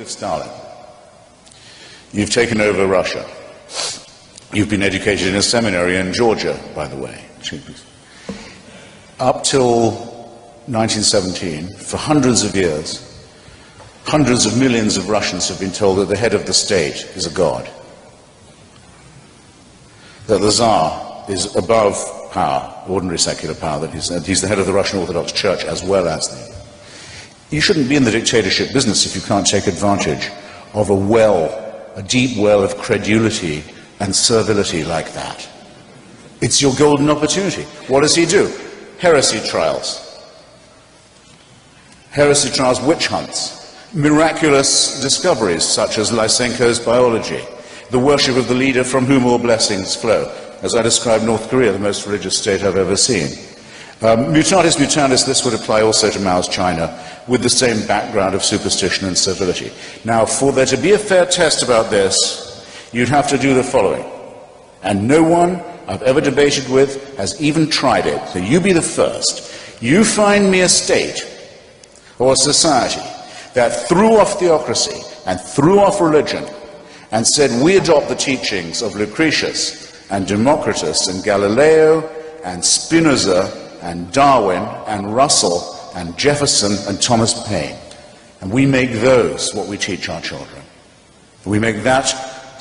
with Stalin. You've taken over Russia. You've been educated in a seminary in Georgia, by the way. Up till 1917, for hundreds of years, hundreds of millions of Russians have been told that the head of the state is a god, that the Tsar is above power, ordinary secular power, that he's the head of the Russian Orthodox Church as well as the... You shouldn't be in the dictatorship business if you can't take advantage of a deep well of credulity and servility like that. It's your golden opportunity. What does he do? Heresy trials. Heresy trials, witch hunts, miraculous discoveries such as Lysenko's biology, the worship of the leader from whom all blessings flow. As I described North Korea, the most religious state I've ever seen. Mutatis mutandis, this would apply also to Mao's China, with the same background of superstition and servility. Now, for there to be a fair test about this, you'd have to do the following. And no one I've ever debated with has even tried it, so you be the first. You find me a state or a society that threw off theocracy and threw off religion and said we adopt the teachings of Lucretius and Democritus and Galileo and Spinoza and Darwin and Russell and Jefferson and Thomas Paine. And we make those what we teach our children. We make that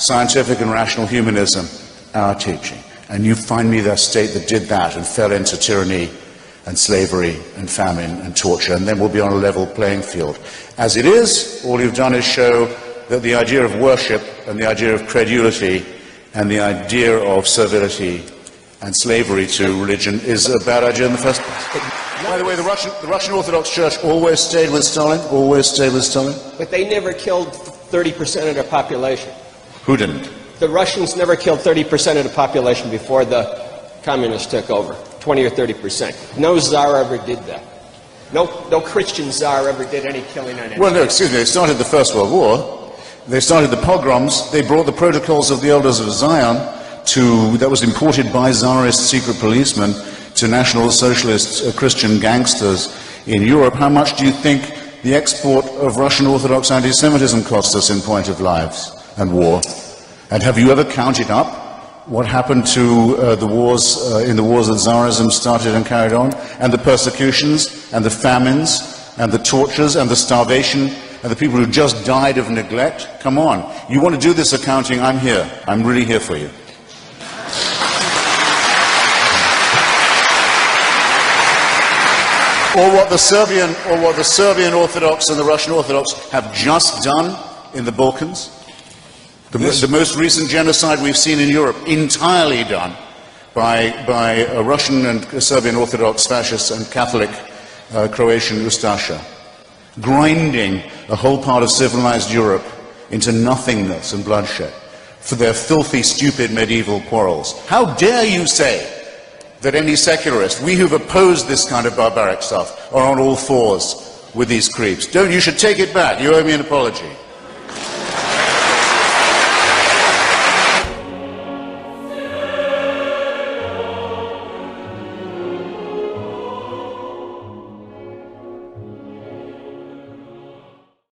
scientific and rational humanism our teaching. And you find me the state that did that and fell into tyranny and slavery and famine and torture, and then we'll be on a level playing field. As it is, all you've done is show that the idea of worship and the idea of credulity and the idea of servility and slavery to religion is a bad idea in the first place. By the way, the Russian Orthodox Church always stayed with Stalin, always stayed with Stalin. But they never killed 30% of their population. Who didn't? The Russians never killed 30% of the population before the communists took over, 20 or 30%. No czar ever did that. No Christian czar ever did any killing on anyone. Well, no, excuse me, they started the First World War. They started the pogroms. They brought the protocols of the Elders of Zion that was imported by Tsarist secret policemen to National Socialist Christian gangsters in Europe. How much do you think the export of Russian Orthodox anti-Semitism cost us in point of lives and war? And have you ever counted up what happened to the wars that Tsarism started and carried on, and the persecutions, and the famines, and the tortures, and the starvation, and the people who just died of neglect? Come on. You want to do this accounting? I'm here. I'm really here for you. Or what the Serbian Orthodox and the Russian Orthodox have just done in the Balkans. The most recent genocide we've seen in Europe, entirely done by a Russian and Serbian Orthodox fascists and Catholic Croatian Ustasha, grinding a whole part of civilized Europe into nothingness and bloodshed for their filthy, stupid medieval quarrels. How dare you say that any secularist, we who've opposed this kind of barbaric stuff, are on all fours with these creeps? You should take it back. You owe me an apology.